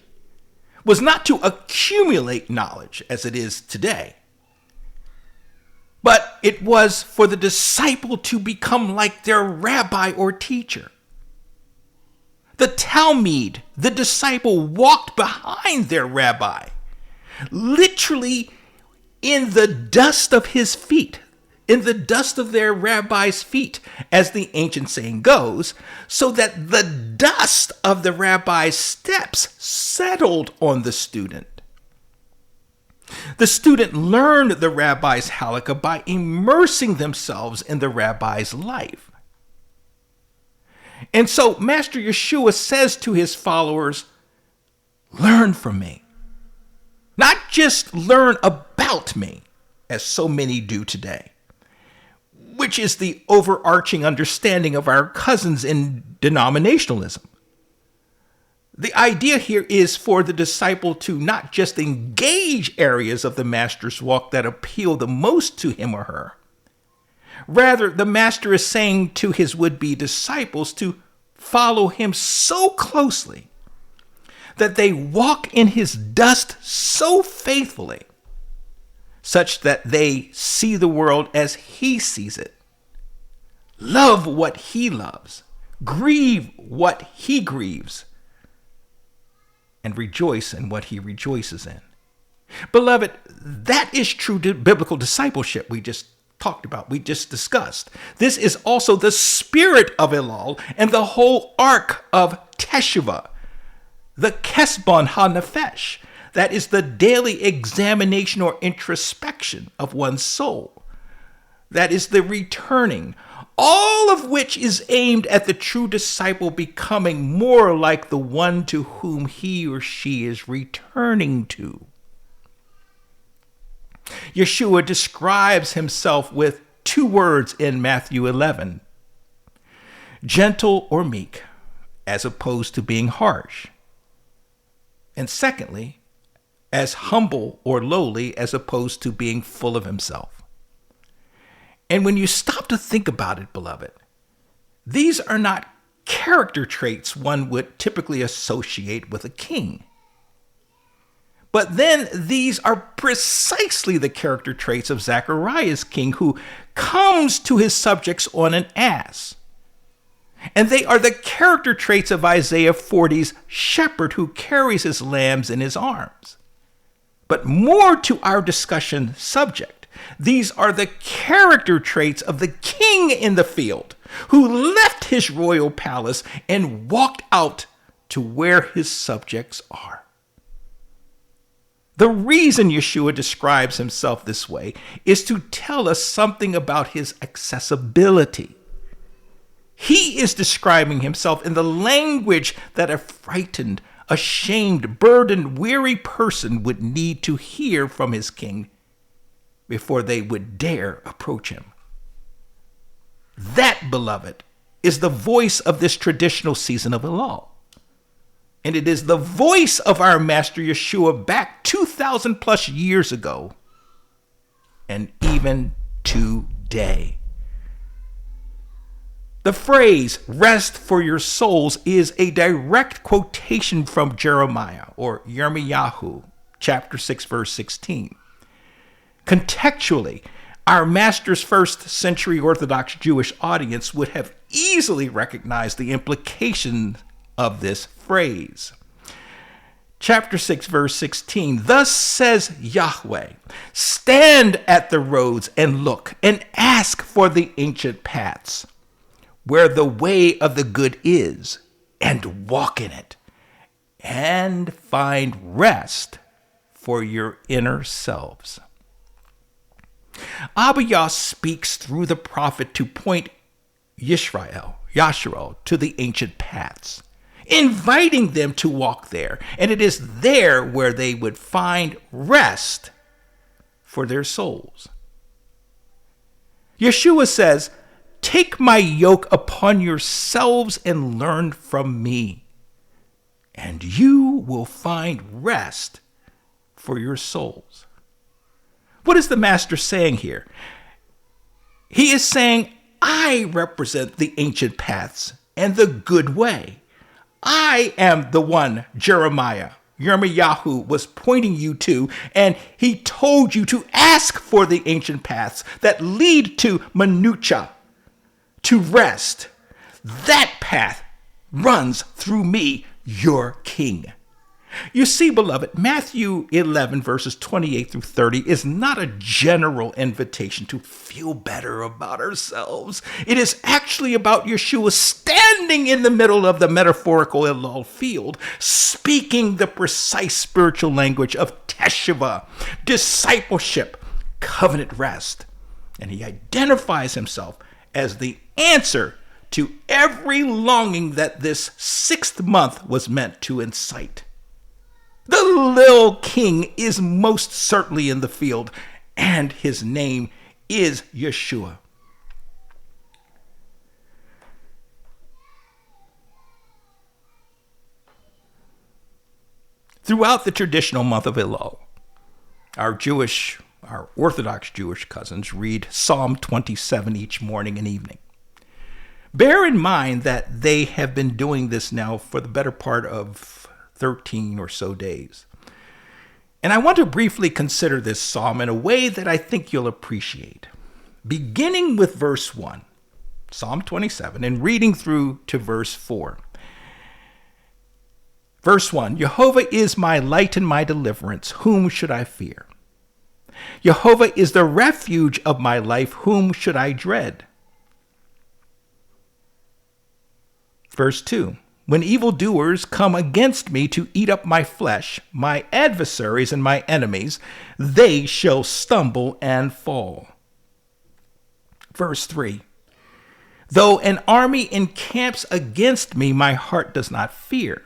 was not to accumulate knowledge as it is today, but it was for the disciple to become like their rabbi or teacher. The Talmud, the disciple, walked behind their rabbi, literally in the dust of his feet, in the dust of their rabbi's feet, as the ancient saying goes, so that the dust of the rabbi's steps settled on the student. The student learned the rabbi's halakha by immersing themselves in the rabbi's life. And so Master Yeshua says to his followers, learn from me. Not just learn about me, as so many do today, which is the overarching understanding of our cousins in denominationalism. The idea here is for the disciple to not just engage areas of the master's walk that appeal the most to him or her. Rather, the master is saying to his would-be disciples to follow him so closely that they walk in his dust so faithfully, such that they see the world as he sees it, love what he loves, grieve what he grieves, and rejoice in what he rejoices in. Beloved, that is true biblical discipleship we just talked about, we just discussed. This is also the spirit of Elul and the whole arc of Teshuvah, the Kesbon HaNefesh. That is the daily examination or introspection of one's soul. That is the returning, all of which is aimed at the true disciple becoming more like the one to whom he or she is returning to. Yeshua describes himself with two words in Matthew 11, gentle or meek, as opposed to being harsh. And secondly, as humble or lowly as opposed to being full of himself. And when you stop to think about it, beloved, these are not character traits one would typically associate with a king. But then these are precisely the character traits of Zechariah's king, who comes to his subjects on an ass. And they are the character traits of Isaiah 40's shepherd who carries his lambs in his arms. But more to our discussion subject, these are the character traits of the king in the field who left his royal palace and walked out to where his subjects are. The reason Yeshua describes himself this way is to tell us something about his accessibility. He is describing himself in the language that a frightened, ashamed, burdened, weary person would need to hear from his king before they would dare approach him. That, beloved, is the voice of this traditional season of Elul. And it is the voice of our Master Yeshua back 2,000 plus years ago, and even today. The phrase, rest for your souls, is a direct quotation from Jeremiah, or Yirmiyahu, chapter 6, verse 16. Contextually, our Master's first century Orthodox Jewish audience would have easily recognized the implication of this phrase. Chapter 6, verse 16, thus says Yahweh, stand at the roads and look and ask for the ancient paths, where the way of the good is, and walk in it, and find rest for your inner selves. Abba Yah speaks through the prophet to point Yisrael to the ancient paths, inviting them to walk there, and it is there where they would find rest for their souls. Yeshua says, take my yoke upon yourselves and learn from me, and you will find rest for your souls. What is the Master saying here? He is saying, I represent the ancient paths and the good way. I am the one Yirmiyahu was pointing you to, and he told you to ask for the ancient paths that lead to Manucha, to rest. That path runs through me, your king. You see, beloved, Matthew 11, verses 28 through 30 is not a general invitation to feel better about ourselves. It is actually about Yeshua standing in the middle of the metaphorical Elul field, speaking the precise spiritual language of Teshuvah, discipleship, covenant rest. And he identifies himself as the answer to every longing that this 6th month was meant to incite. The little king is most certainly in the field, and his name is Yeshua. Throughout the traditional month of Elul, our Orthodox Jewish cousins read Psalm 27 each morning and evening. Bear in mind that they have been doing this now for the better part of 13 or so days. And I want to briefly consider this psalm in a way that I think you'll appreciate. Beginning with verse 1, Psalm 27, and reading through to verse 4. Verse 1, Jehovah is my light and my deliverance. Whom should I fear? Jehovah is the refuge of my life. Whom should I dread? Verse 2, when evildoers come against me to eat up my flesh, my adversaries and my enemies, they shall stumble and fall. Verse 3, though an army encamps against me, my heart does not fear.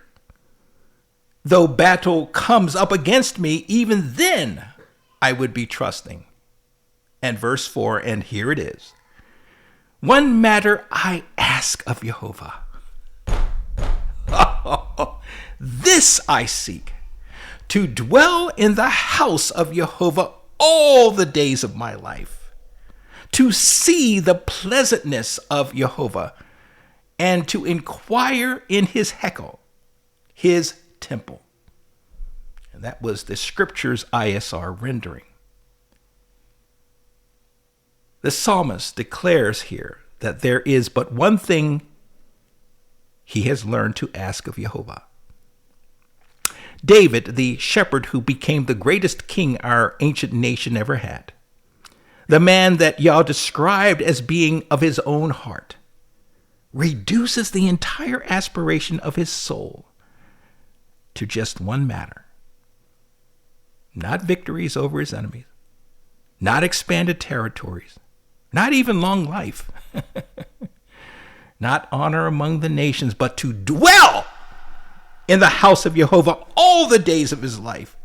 Though battle comes up against me, even then I would be trusting. And verse 4, and here it is. One matter I ask of Jehovah. This I seek, to dwell in the house of Jehovah all the days of my life, to see the pleasantness of Jehovah, and to inquire in his hekel, his temple. And that was the scripture's ISR rendering. The psalmist declares here that there is but one thing he has learned to ask of Jehovah. David, the shepherd who became the greatest king our ancient nation ever had, the man that Yah described as being of his own heart, reduces the entire aspiration of his soul to just one matter. Not victories over his enemies, not expanded territories, not even long life, not honor among the nations, but to dwell in the house of Jehovah all the days of his life,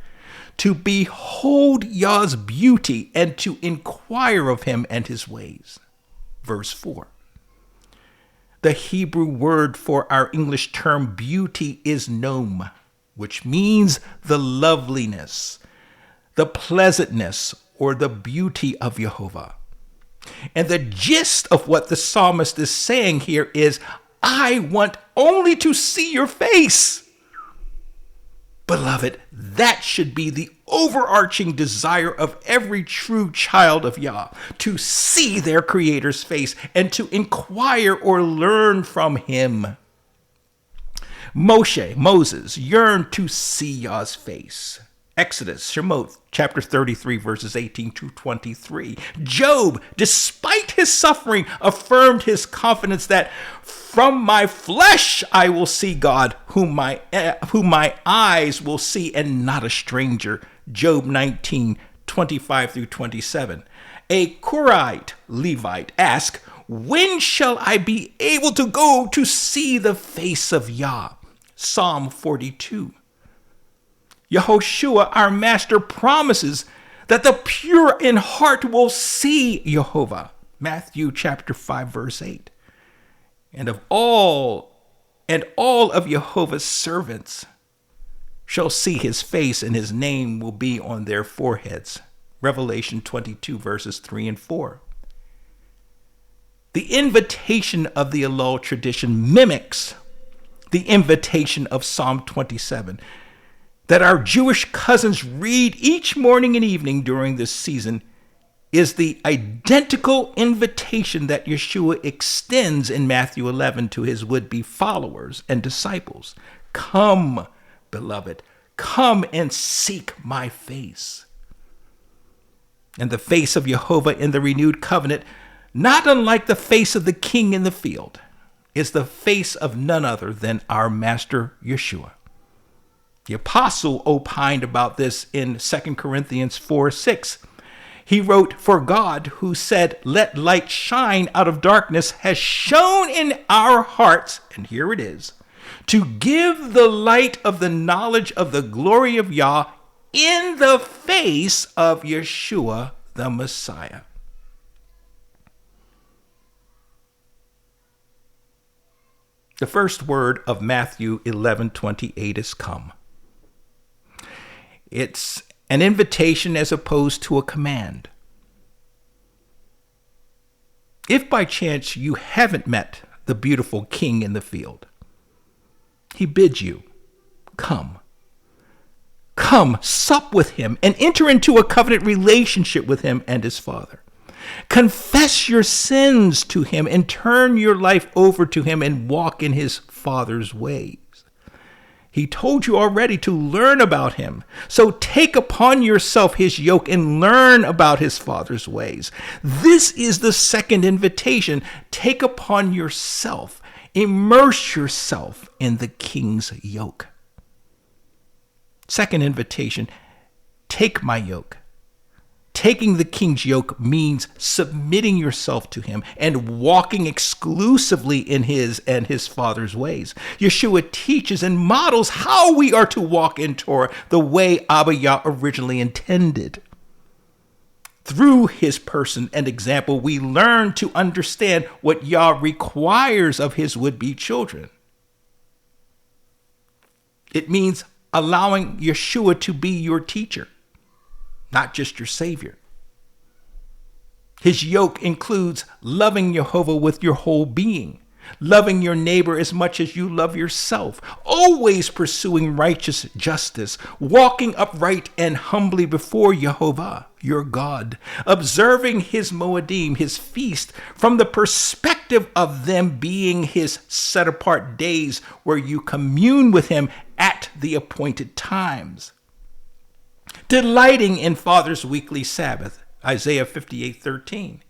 to behold Yah's beauty and to inquire of him and his ways. Verse 4. The Hebrew word for our English term beauty is nom, which means the loveliness, the pleasantness, or the beauty of Jehovah. And the gist of what the psalmist is saying here is, I want only to see your face. Beloved, that should be the overarching desire of every true child of Yah, to see their Creator's face and to inquire or learn from him. Moses yearned to see Yah's face. Exodus, Shemot, chapter 33, verses 18 to 23. Job, despite his suffering, affirmed his confidence that from my flesh I will see God, whom my eyes will see, and not a stranger. Job 19, 25 through 27. A Korite Levite asked, when shall I be able to go to see the face of Yah? Psalm 42. Yehoshua, our master, promises that the pure in heart will see Jehovah. Matthew chapter 5, verse 8. And all of Jehovah's servants shall see his face, and his name will be on their foreheads. Revelation 22, verses 3 and 4. The invitation of the Elul tradition mimics the invitation of Psalm 27 that our Jewish cousins read each morning and evening during this season is the identical invitation that Yeshua extends in Matthew 11 to his would-be followers and disciples. Come, beloved, come and seek my face. And the face of Jehovah in the renewed covenant, not unlike the face of the king in the field, is the face of none other than our master Yeshua. The apostle opined about this in 2 Corinthians 4:6. He wrote, for God, who said, let light shine out of darkness, has shone in our hearts, and here it is, to give the light of the knowledge of the glory of Yah in the face of Yeshua the Messiah. The first word of Matthew 11:28 is come. It's an invitation as opposed to a command. If by chance you haven't met the beautiful king in the field, he bids you, Come. Come, sup with him, and enter into a covenant relationship with him and his Father. Confess your sins to him and turn your life over to him and walk in his Father's ways. He told you already to learn about him. So take upon yourself his yoke and learn about his Father's ways. This is the second invitation. Take upon yourself, immerse yourself in the King's yoke. Second invitation, take my yoke. Taking the King's yoke means submitting yourself to him and walking exclusively in his and his Father's ways. Yeshua teaches and models how we are to walk in Torah the way Abba Yah originally intended. Through his person and example, we learn to understand what Yah requires of his would-be children. It means allowing Yeshua to be your teacher, not just your savior. His yoke includes loving Jehovah with your whole being, loving your neighbor as much as you love yourself, always pursuing righteous justice, walking upright and humbly before Jehovah, your God, observing his Moedim, his feast, from the perspective of them being his set-apart days where you commune with him at the appointed times. Delighting in Father's weekly Sabbath, Isaiah 58:13.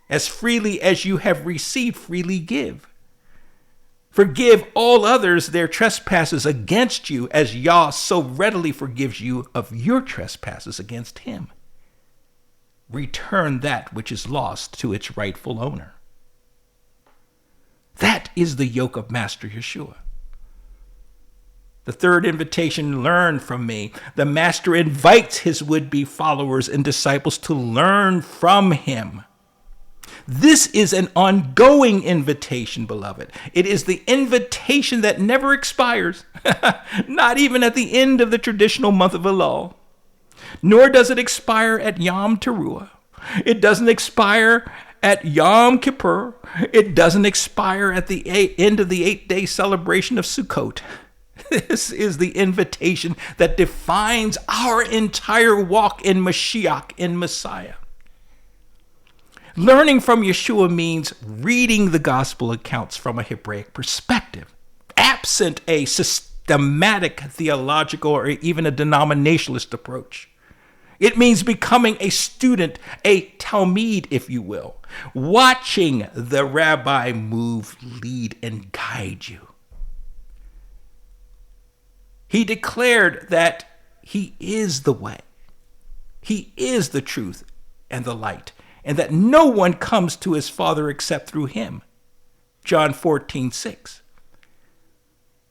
As freely as you have received, freely give. Forgive all others their trespasses against you, as Yah so readily forgives you of your trespasses against him. Return that which is lost to its rightful owner. That is the yoke of Master Yeshua. The third invitation, learn from me. The Master invites his would-be followers and disciples to learn from him. This is an ongoing invitation, beloved. It is the invitation that never expires, not even at the end of the traditional month of Elul. Nor does it expire at Yom Teruah. It doesn't expire at Yom Kippur. It doesn't expire at the end of the 8-day celebration of Sukkot. This is the invitation that defines our entire walk in Mashiach, in Messiah. Learning from Yeshua means reading the gospel accounts from a Hebraic perspective, absent a systematic theological or even a denominationalist approach. It means becoming a student, a Talmud, if you will, watching the rabbi move, lead, and guide you. He declared that he is the way, he is the truth and the light, and that no one comes to his Father except through him. John 14:6.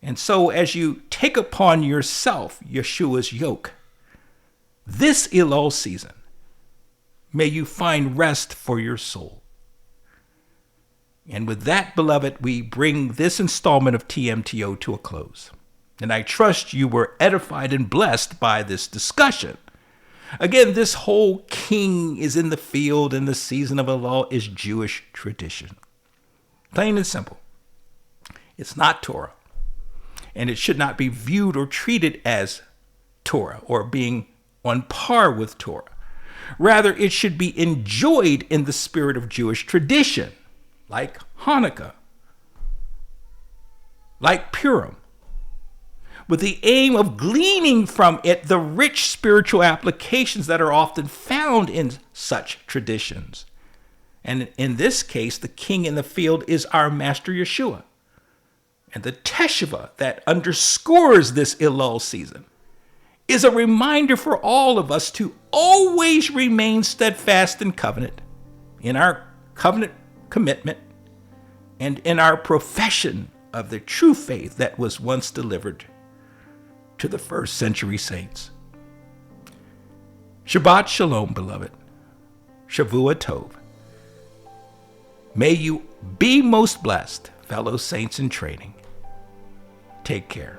And so as you take upon yourself Yeshua's yoke, this Elul season, may you find rest for your soul. And with that, beloved, we bring this installment of TMTO to a close. And I trust you were edified and blessed by this discussion. Again, this whole king is in the field and the season of Elul is Jewish tradition. Plain and simple. It's not Torah. And it should not be viewed or treated as Torah or being on par with Torah. Rather, it should be enjoyed in the spirit of Jewish tradition, like Hanukkah, like Purim, with the aim of gleaning from it the rich spiritual applications that are often found in such traditions. And in this case, the king in the field is our Master Yeshua. And the teshuvah that underscores this Elul season is a reminder for all of us to always remain steadfast in covenant, in our covenant commitment, and in our profession of the true faith that was once delivered to the first century saints. Shabbat Shalom, beloved. Shavua Tov. May you be most blessed, fellow saints in training. Take care.